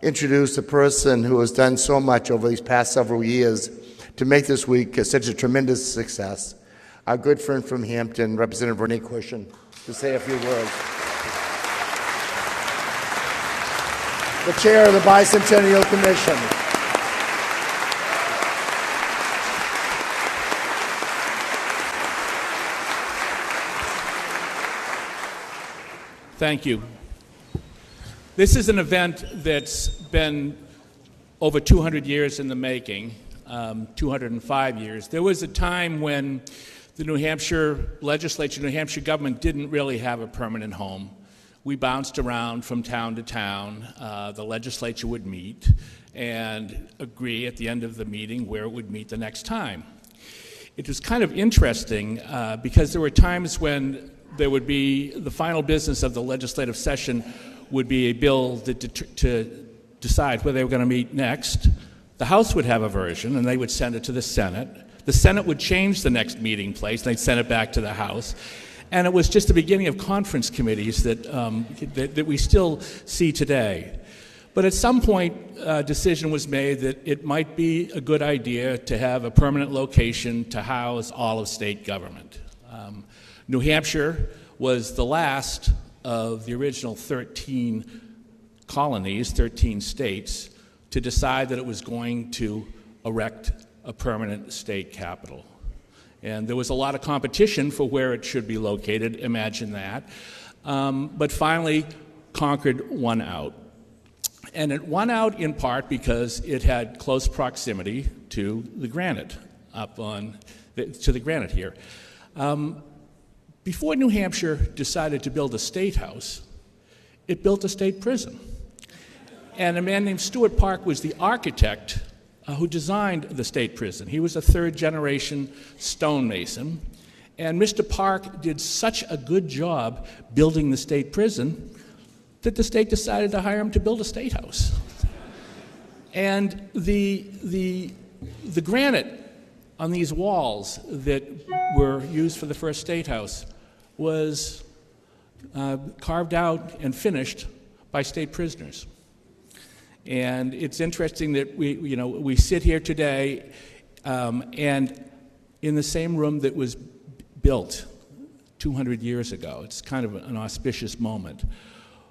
introduce a person who has done so much over these past several years to make this week such a tremendous success. Our good friend from Hampton, Representative Renny Cushing, to say a few words. The chair of the Bicentennial Commission. Thank you. This is an event that's been over 200 years in the making, 205 years. There was a time when the New Hampshire legislature, New Hampshire government didn't really have a permanent home. We bounced around from town to town. The legislature would meet and agree at the end of the meeting where it would meet the next time. It was kind of interesting because there were times when there would be the final business of the legislative session would be a bill to decide where they were going to meet next. The House would have a version, and they would send it to the Senate. The Senate would change the next meeting place, and they'd send it back to the House. And it was just the beginning of conference committees that we still see today. But at some point, a decision was made that it might be a good idea to have a permanent location to house all of state government. New Hampshire was the last of the original 13 colonies, 13 states, to decide that it was going to erect a permanent state capital. And there was a lot of competition for where it should be located, imagine that. But finally, Concord won out. And it won out in part because it had close proximity to the granite, to the granite here. Before New Hampshire decided to build a state house, it built a state prison. And a man named Stuart Park was the architect who designed the state prison. He was a third-generation stonemason. And Mr. Park did such a good job building the state prison that the state decided to hire him to build a state house. And the granite on these walls that were used for the first state house was carved out and finished by state prisoners. And it's interesting that we sit here today and in the same room that was built 200 years ago. It's kind of an auspicious moment.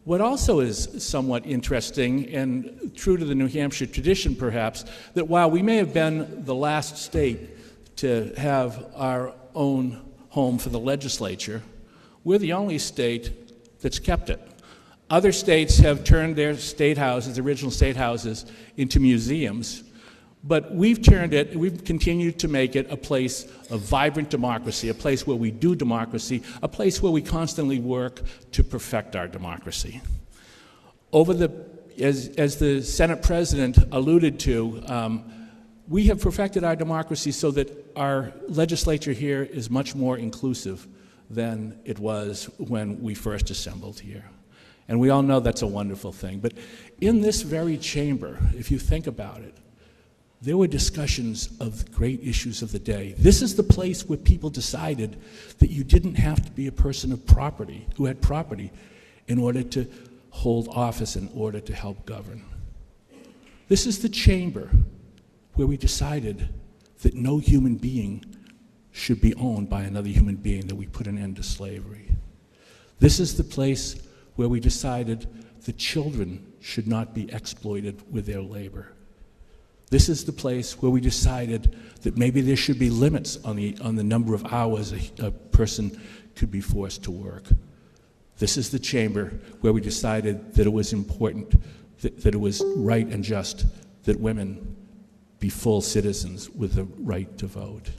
What also is somewhat interesting and true to the New Hampshire tradition perhaps, that while we may have been the last state to have our own home for the legislature, we're the only state that's kept it. Other states have turned their state houses, original state houses, into museums, but we've continued to make it a place of vibrant democracy, a place where we do democracy, a place where we constantly work to perfect our democracy. As the Senate President alluded to, we have perfected our democracy so that our legislature here is much more inclusive than it was when we first assembled here. And we all know that's a wonderful thing. But in this very chamber, if you think about it, there were discussions of the great issues of the day. This is the place where people decided that you didn't have to be a person of property, who had property, in order to hold office, in order to help govern. This is the chamber where we decided that no human being should be owned by another human being, that we put an end to slavery. This is the place where we decided that children should not be exploited with their labor. This is the place where we decided that maybe there should be limits on the number of hours a person could be forced to work. This is the chamber where we decided that it was important, that it was right and just that women be full citizens with the right to vote.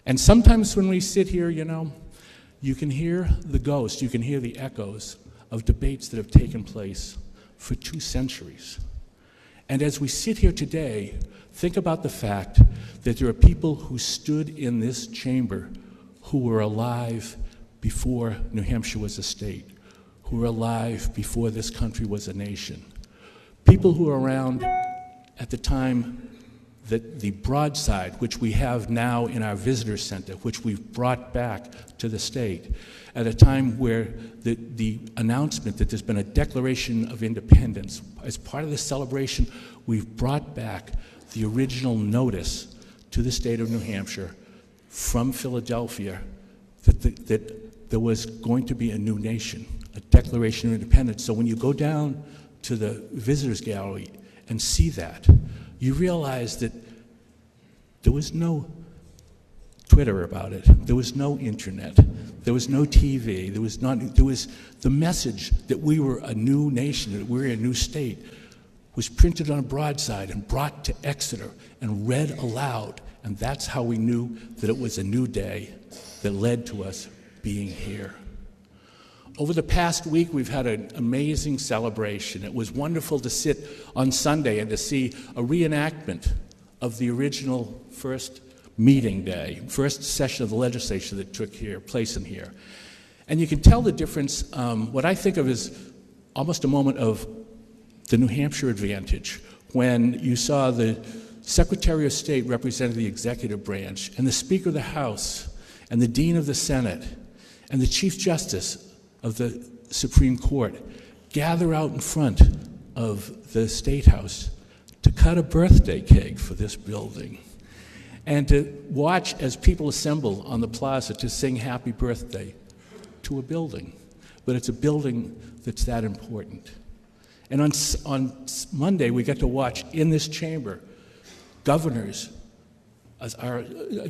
And sometimes when we sit here, you can hear the ghost, you can hear the echoes of debates that have taken place for 2 centuries. And as we sit here today, think about the fact that there are people who stood in this chamber who were alive before New Hampshire was a state, who were alive before this country was a nation. People who were around at the time that the broadside, which we have now in our visitor center, which we've brought back to the state, at a time where the announcement that there's been a Declaration of Independence, as part of the celebration, we've brought back the original notice to the state of New Hampshire from Philadelphia that there was going to be a new nation, a Declaration of Independence. So when you go down to the visitors gallery and see that, you realize that there was no Twitter about it. There was no internet. There was no TV. There was the message that we were a new nation, that we were a new state, was printed on a broadside and brought to Exeter and read aloud. And that's how we knew that it was a new day that led to us being here. Over the past week, we've had an amazing celebration. It was wonderful to sit on Sunday and to see a reenactment of the original first meeting day, first session of the legislature that took place in here. And you can tell the difference, what I think of as almost a moment of the New Hampshire advantage, when you saw the Secretary of State representing the executive branch, and the Speaker of the House, and the Dean of the Senate, and the Chief Justice of the Supreme Court gather out in front of the State House to cut a birthday cake for this building, and to watch as people assemble on the plaza to sing happy birthday to a building. But it's a building that's that important. And on Monday, we get to watch in this chamber governors, as our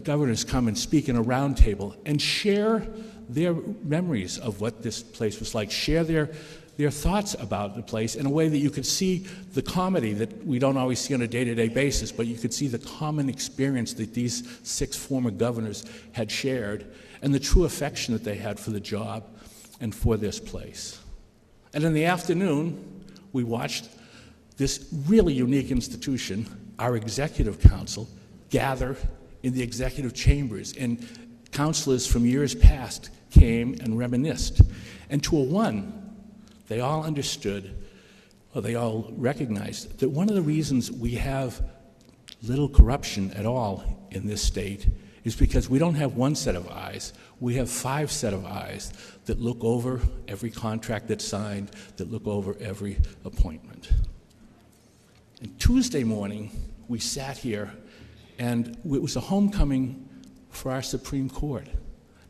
governors come and speak in a round table and share their memories of what this place was like, share their thoughts about the place in a way that you could see the comedy that we don't always see on a day-to-day basis, but you could see the common experience that these 6 former governors had shared and the true affection that they had for the job and for this place. And in the afternoon, we watched this really unique institution, our Executive Council, gather in the executive chambers, and councilors from years past came and reminisced. And to a one, they all understood, or they all recognized, that one of the reasons we have little corruption at all in this state is because we don't have one set of eyes, we have 5 set of eyes that look over every contract that's signed, that look over every appointment. And Tuesday morning, we sat here, and it was a homecoming for our Supreme Court.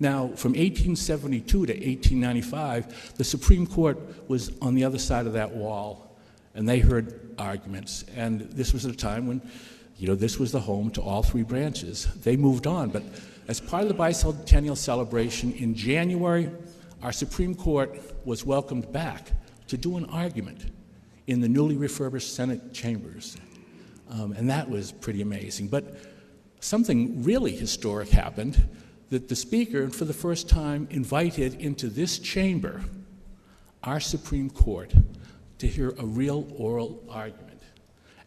Now, from 1872 to 1895, the Supreme Court was on the other side of that wall, and they heard arguments. And this was at a time when, this was the home to all 3 branches. They moved on, but as part of the Bicentennial celebration in January, our Supreme Court was welcomed back to do an argument in the newly refurbished Senate chambers. And that was pretty amazing. But something really historic happened, that the Speaker, for the first time, invited into this chamber our Supreme Court to hear a real oral argument.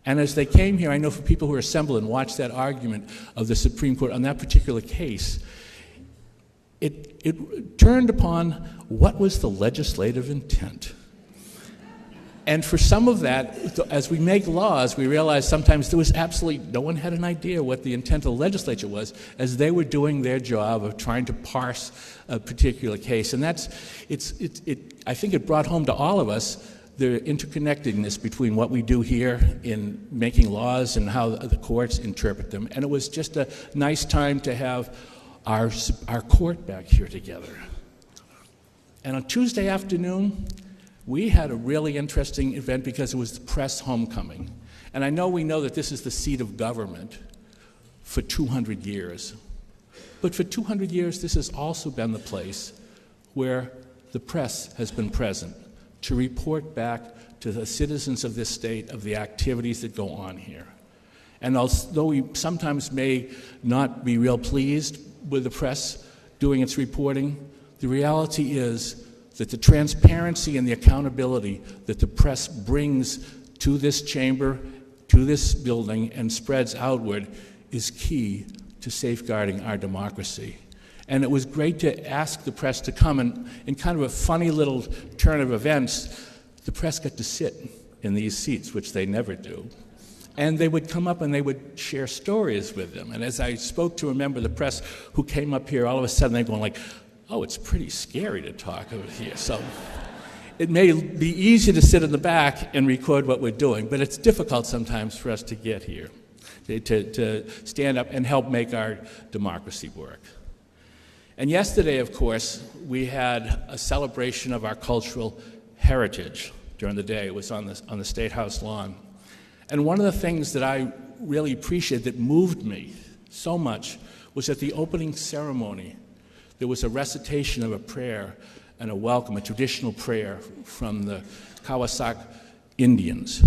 And as they came here, I know for people who were assembled and watched that argument of the Supreme Court on that particular case, it turned upon what was the legislative intent. And for some of that, as we make laws, we realize sometimes there was absolutely no one had an idea what the intent of the legislature was as they were doing their job of trying to parse a particular case. And I think it brought home to all of us the interconnectedness between what we do here in making laws and how the courts interpret them. And it was just a nice time to have our court back here together. And on Tuesday afternoon, we had a really interesting event because it was the press homecoming. And we know that this is the seat of government for 200 years. But for 200 years, this has also been the place where the press has been present to report back to the citizens of this state of the activities that go on here. And although we sometimes may not be real pleased with the press doing its reporting, the reality is that the transparency and the accountability that the press brings to this chamber, to this building, and spreads outward is key to safeguarding our democracy. And it was great to ask the press to come, and in kind of a funny little turn of events, the press got to sit in these seats, which they never do. And they would come up and they would share stories with them. And as I spoke to a member of the press who came up here, all of a sudden they're going like, oh, it's pretty scary to talk over here. So it may be easy to sit in the back and record what we're doing, but it's difficult sometimes for us to get here, to stand up and help make our democracy work. And yesterday, of course, we had a celebration of our cultural heritage during the day. It was on the State House lawn. And one of the things that I really appreciated that moved me so much was at the opening ceremony, there was a recitation of a prayer and a welcome, a traditional prayer from the Kawasak Indians.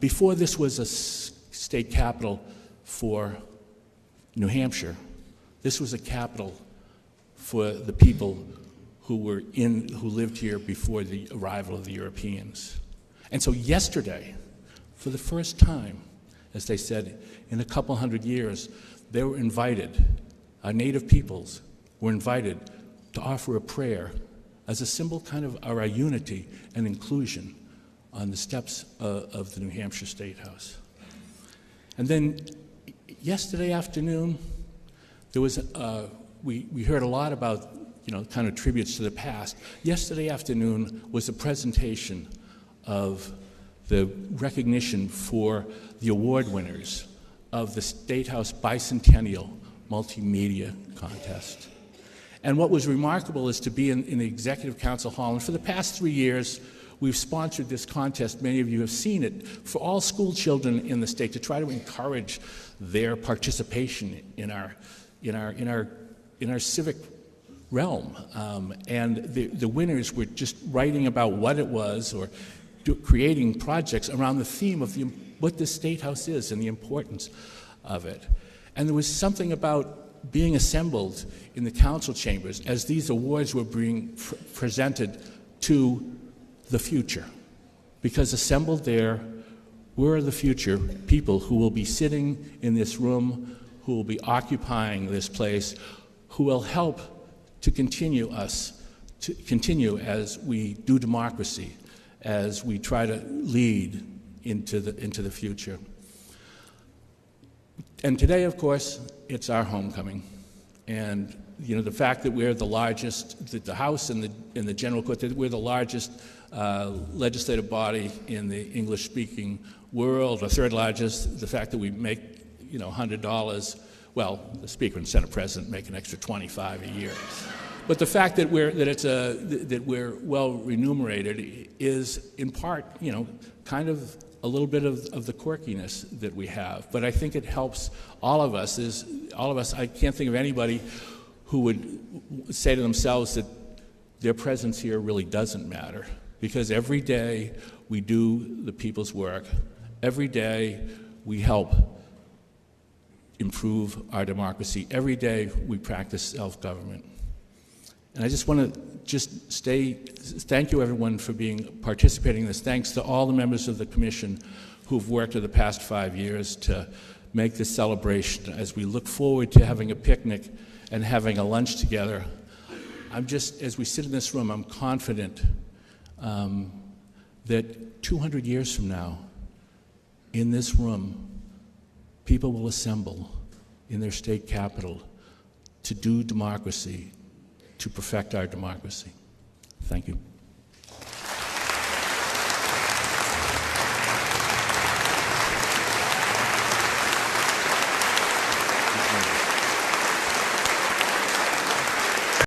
Before this was a state capital for New Hampshire, this was a capital for the people who lived here before the arrival of the Europeans. And so yesterday, for the first time, as they said, in a couple hundred years, they were invited, our native peoples were invited to offer a prayer as a symbol kind of our unity and inclusion on the steps of the New Hampshire State House. And then yesterday afternoon, there was we heard a lot about kind of tributes to the past. Yesterday afternoon was a presentation of the recognition for the award winners of the State House Bicentennial Multimedia Contest. And what was remarkable is to be in the Executive Council Hall. And for the past 3 years, we've sponsored this contest. Many of you have seen it for all school children in the state to try to encourage their participation in our civic realm. And the winners were just writing about what it was or creating projects around the theme of what the State House is and the importance of it. And there was something about being assembled in the council chambers as these awards were being presented to the future. Because assembled there were the future people who will be sitting in this room, who will be occupying this place, who will help to continue as we do democracy, as we try to lead into the future. And today, of course, it's our homecoming. And the fact that we're the largest, that the House and the General Court, that we're the largest legislative body in the English-speaking world, or third largest, the fact that we make $100, well, the Speaker and Senate President make an extra $25 a year. But the fact that we're well remunerated is in part, kind of a little bit of the quirkiness that we have. But I think it helps all of us. I can't think of anybody who would say to themselves that their presence here really doesn't matter. Because every day we do the people's work. Every day we help improve our democracy. Every day we practice self-government. And I just want to thank you everyone for participating in this. Thanks to all the members of the commission who've worked over the past 5 years to make this celebration. As we look forward to having a picnic and having a lunch together, as we sit in this room, I'm confident that 200 years from now, in this room, people will assemble in their state capital to do democracy, to perfect our democracy. Thank you.